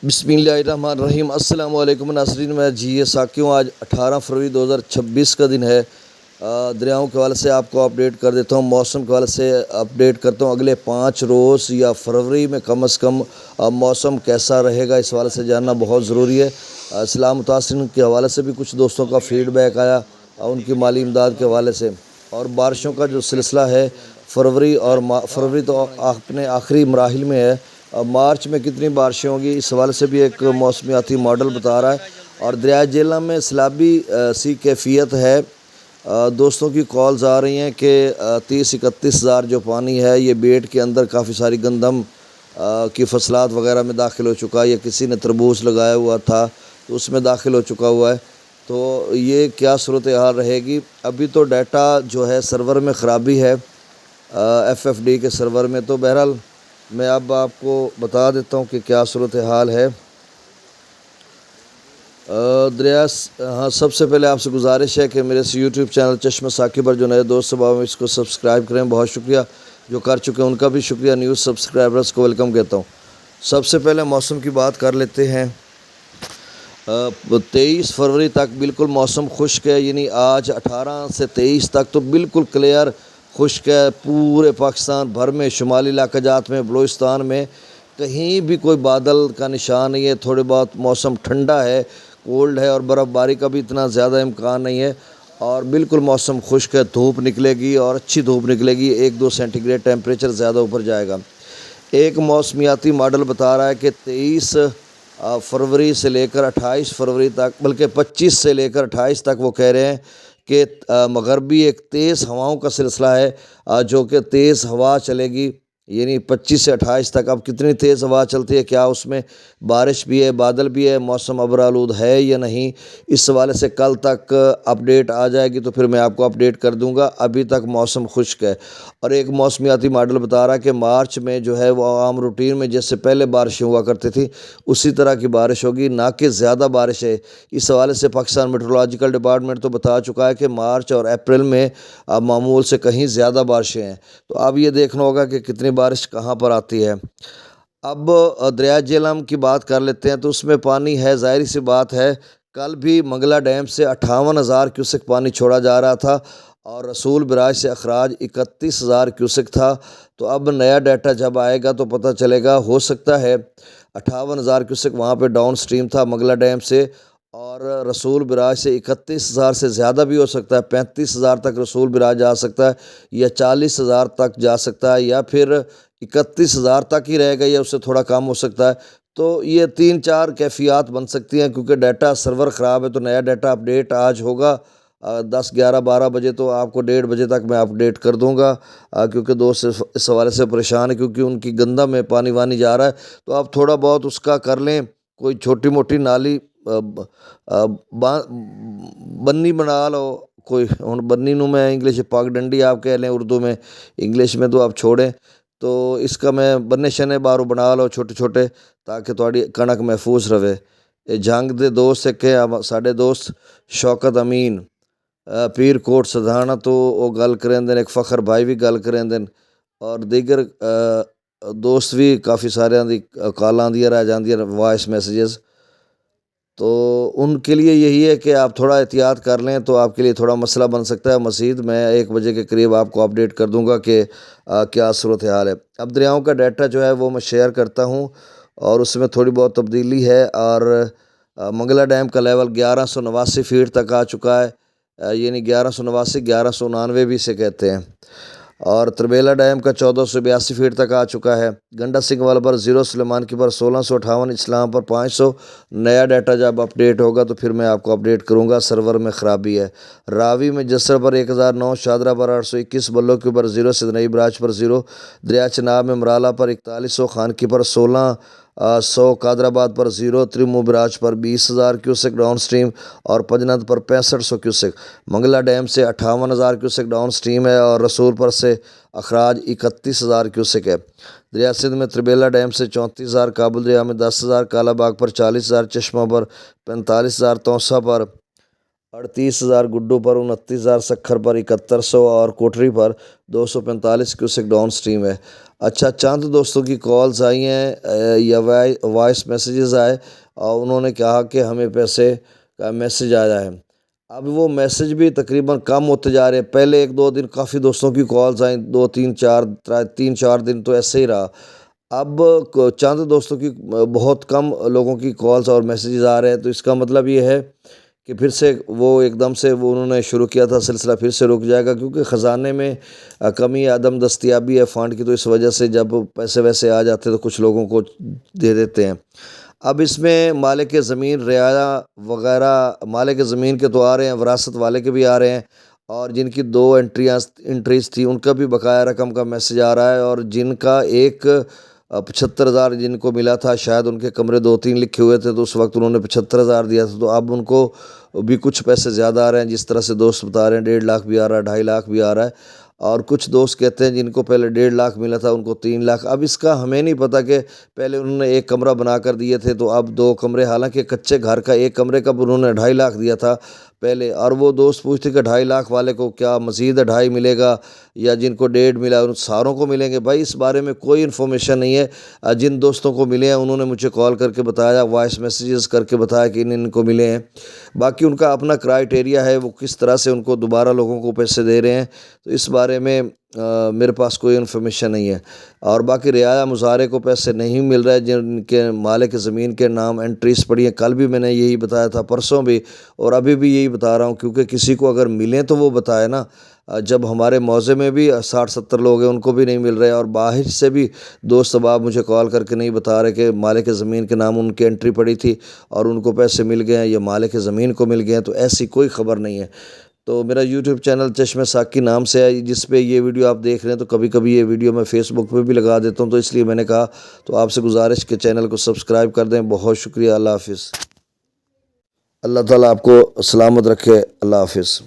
बिस्मिल्लाहिर्रहमानिर्रहीम। अस्सलाम वालेकुम नाज़रीन। मैं साकियों, आज 18 फरवरी 2026 का दिन है। दरियाओं के हवाले से आपको अपडेट कर देता हूँ, मौसम के हवाले से अपडेट करता हूँ। अगले 5 रोज़ या फरवरी में कम से कम मौसम कैसा रहेगा, इस हवाले से जानना बहुत ज़रूरी है। इस्लाम मुतासिरीन के हवाले से भी कुछ दोस्तों का फ़ीडबैक आया, उनकी माली इमदाद के हवाले से। और बारिशों का जो सिलसिला है, फरवरी तो अपने आखिरी मराहिल में है। मार्च में कितनी बारिशें होंगी, इस हवाले से भी एक मौसमियाती मॉडल बता रहा है। और दरिया झेलम में सैलाबी सी कैफियत है। दोस्तों की कॉल्स आ रही हैं कि 30-31 हज़ार जो पानी है, ये बेट के अंदर काफ़ी सारी गंदम की फसलात वगैरह में दाखिल हो चुका है, या किसी ने तरबूज लगाया हुआ था तो उसमें दाखिल हो चुका हुआ है। तो ये क्या सूरत हाल रहेगी? अभी तो डाटा जो है सर्वर में ख़राबी है, FFD के सर्वर में। तो बहरहाल मैं अब आपको बता देता हूँ कि क्या सूरत हाल है। हाँ, सबसे पहले आपसे गुजारिश है कि मेरे इस यूट्यूब चैनल चश्मा साकी पर जो नए दोस्त सब हैं, इसको सब्सक्राइब करें। बहुत शुक्रिया, जो कर चुके हैं उनका भी शुक्रिया। न्यूज़ सब्सक्राइबर्स को वेलकम कहता हूँ। सबसे पहले मौसम की बात कर लेते हैं। 23 फरवरी तक बिल्कुल मौसम खुश्क है, यानी आज 18 से 23 तक तो बिल्कुल क्लियर खुश्क है। पूरे पाकिस्तान भर में, शुमाली इलाका जात में, बलूचिस्तान में कहीं भी कोई बादल का निशान नहीं है। थोड़े बहुत मौसम ठंडा है, कोल्ड है, और बर्फ़बारी का भी इतना ज़्यादा इम्कान नहीं है। और बिल्कुल मौसम खुश्क है, धूप निकलेगी और अच्छी धूप निकलेगी। 1-2 सेंटीग्रेड टेम्परेचर ज़्यादा ऊपर जाएगा। एक मौसमियाती मॉडल बता रहा है कि 23 फरवरी से लेकर 28 फरवरी तक, बल्कि 25 से लेकर 28 तक वो कह रहे हैं कि मगरबी एक तेज़ हवाओं का सिलसिला है, जो कि तेज़ हवा चलेगी, यानी 25 से 28 तक। अब कितनी तेज़ हवा चलती है, क्या उसमें बारिश भी है, बादल भी है, मौसम अबरालूद है या नहीं, इस हवाले से कल तक अपडेट आ जाएगी तो फिर मैं आपको अपडेट कर दूंगा। अभी तक मौसम खुश्क है। और एक मौसमियाती मॉडल बता रहा है कि मार्च में जो है वो आम रूटीन में जैसे पहले बारिशें हुआ करती थी, उसी तरह की बारिश होगी, ना कि ज़्यादा बारिश है। इस हवाले से पाकिस्तान मेट्रोलॉजिकल डिपार्टमेंट तो बता चुका है कि मार्च और अप्रैल में मामूल से कहीं ज़्यादा बारिशें हैं। तो अब ये देखना होगा कि कितनी बारिश कहाँ पर आती है। अब दरिया झेलम की बात कर लेते हैं। तो उसमें पानी है, ज़ाहिर सी बात है। कल भी मंगला डैम से 58,000 क्यूसेक पानी छोड़ा जा रहा था, और रसूल बराज से अखराज 31,000 क्यूसेक था। तो अब नया डाटा जब आएगा तो पता चलेगा। हो सकता है 58,000 क्यूसेक वहाँ पे डाउन स्ट्रीम था मंगला डैम से, और रसूल बराज से 31,000 से ज़्यादा भी हो सकता है। 35,000 तक रसूल बराज जा सकता है, या 40,000 तक जा सकता है, या फिर 31,000 तक ही रहेगा, या उससे थोड़ा कम हो सकता है। तो ये 3-4 कैफियत बन सकती हैं, क्योंकि डाटा सर्वर ख़राब है। तो नया डाटा अपडेट आज होगा 10, 11, 12 बजे, तो आपको 1:30 बजे तक मैं अपडेट कर दूंगा। क्योंकि दोस्त इस हवाले से परेशान है, क्योंकि उनकी गंदा में पानी वानी जा रहा है। तो आप थोड़ा बहुत उसका कर लें, कोई छोटी मोटी नाली बन्नी बना लो। कोई हुण बन्नी नूं मैं इंग्लिश पगडंडी आप कह लें उर्दू में, इंग्लिश में तो आप छोड़ें। तो इसका मैं बन्ने शने बारों बना लो छोटे छोटे, ताकि थोड़ी कणक महफूज रहे। ये जंग दे दोस्त एक साढ़े दोस्त शौकत अमीन पीर कोट सधाना, तो वो गल करेंदे, एक फ़खर भाई भी गल करेंदे, और दीगर दोस्त भी काफ़ी सारे दी कॉलां आंदियां रह जांदियां, वॉइस मैसेजेस। तो उनके लिए यही है कि आप थोड़ा एहतियात कर लें, तो आपके लिए थोड़ा मसला बन सकता है। मज़ीद मैं 1 बजे के करीब आपको अपडेट कर दूंगा कि क्या सूरत हाल है। अब दरियाओं का डाटा जो है वो मैं शेयर करता हूँ, और उसमें थोड़ी बहुत तब्दीली है। और मंगला डैम का लेवल 1189 फीट तक आ चुका है, यानी 1189, 1199 भी इसे कहते हैं। और तरबेला डैम का 1482 फीट तक आ चुका है। गंडा सिंह वाला पर 0, सुलेमान की पर 1658, इस्लाम पर 500। नया डाटा जब अपडेट होगा तो फिर मैं आपको अपडेट करूंगा। सर्वर में ख़राबी है। रावी में जसर पर 1009, शादरा पर 821, बल्लो के ऊपर 0, सिदनई बराज पर 0, दरिया चनाब में मराला पर 4100, खानकी पर 1600, कादराबाद पर 0, त्रिमू बराज पर 20,000 क्यूसेक डाउन स्ट्रीम, और पजनत पर 6500 क्यूसेक। मंगला डैम से 58,000 क्यूसेक डाउन स्ट्रीम है, और रसूल पर से अखराज 31,000 क्यूसेक है। दरिया सिंध में त्रिबेला डैम से 34,000, काबुल दरिया में 10,000, कालाबाग पर 40,000, चश्मा पर 45,000, तौसा पर 38,000, गुड्डू पर 29,000, सखर पर 7100, और कोठरी पर 245 क्यूसेक डाउन स्ट्रीम है। اچھا چند دوستوں کی کالز آئی ہیں یا وائس میسیجز آئے اور انہوں نے کہا کہ ہمیں پیسے کا میسیج آیا ہے. اب وہ میسیج بھی تقریباً کم ہوتے جا رہے ہیں. پہلے 1-2 دن کافی دوستوں کی کالز آئیں، 3-4 دن تو ایسے ہی رہا. اب چند دوستوں کی بہت کم لوگوں کی کالز اور میسیجز آ رہے ہیں. تو اس کا مطلب یہ ہے کہ پھر سے وہ ایک دم سے وہ انہوں نے شروع کیا تھا سلسلہ پھر سے رک جائے گا، کیونکہ خزانے میں کمی عدم دستیابی ہے فنڈ کی. تو اس وجہ سے جب پیسے ویسے آ جاتے تو کچھ لوگوں کو دے دیتے ہیں. اب اس میں مالک زمین رعایا وغیرہ مالک زمین کے تو آ رہے ہیں، وراثت والے کے بھی آ رہے ہیں، اور جن کی 2 انٹریز تھی ان کا بھی بقایا رقم کا میسیج آ رہا ہے. اور جن کا 75,000 جن کو ملا تھا، شاید ان کے کمرے 2-3 لکھے ہوئے تھے تو اس وقت انہوں نے 75,000 دیا تھا، تو اب ان کو بھی کچھ پیسے زیادہ آ رہے ہیں. جس طرح سے دوست بتا رہے ہیں 1.5 لاکھ بھی آ رہا ہے، 2.5 لاکھ بھی آ رہا ہے. اور کچھ دوست کہتے ہیں جن کو پہلے 1.5 لاکھ ملا تھا ان کو 3 لاکھ. اب اس کا ہمیں نہیں پتہ کہ پہلے انہوں نے 1 کمرہ بنا کر دیے تھے تو اب 2 کمرے، حالانکہ کچے گھر کا 1 کمرے کا انہوں نے 2.5 لاکھ دیا تھا پہلے. اور وہ دوست پوچھتے کہ 2.5 لاکھ والے کو کیا مزید 2.5 ملے گا یا جن کو 1.5 ملا ان ساروں کو ملیں گے؟ بھائی اس بارے میں کوئی انفارمیشن نہیں ہے. جن دوستوں کو ملے ہیں انہوں نے مجھے کال کر کے بتایا، وائس میسیجز کر کے بتایا کہ ان کو ملے ہیں. باقی ان کا اپنا کرائٹیریا ہے، وہ کس طرح سے ان کو دوبارہ لوگوں کو پیسے دے رہے ہیں، تو اس بارے میں میرے پاس کوئی انفارمیشن نہیں ہے. اور باقی رعایا مظاہرے کو پیسے نہیں مل رہے جن کے مالک زمین کے نام انٹریز پڑی ہیں. کل بھی میں نے یہی بتایا تھا، پرسوں بھی، اور ابھی بھی یہی بتا رہا ہوں، کیونکہ کسی کو اگر ملیں تو وہ بتائے نا. جب ہمارے موضع میں بھی 60-70 لوگ ہیں ان کو بھی نہیں مل رہے، اور باہر سے بھی دوست احباب مجھے کال کر کے نہیں بتا رہے کہ مالک زمین کے نام ان کی انٹری پڑی تھی اور ان کو پیسے مل گئے ہیں یا مالک زمین کو مل گئے ہیں. تو ایسی کوئی خبر نہیں ہے. تو میرا یوٹیوب چینل چشمہ ساقی نام سے ہے، جس پہ یہ ویڈیو آپ دیکھ رہے ہیں. تو کبھی کبھی یہ ویڈیو میں فیس بک پہ بھی لگا دیتا ہوں، تو اس لیے میں نے کہا تو آپ سے گزارش کہ چینل کو سبسکرائب کر دیں. بہت شکریہ. اللہ حافظ. اللہ تعالیٰ آپ کو سلامت رکھے. اللہ حافظ.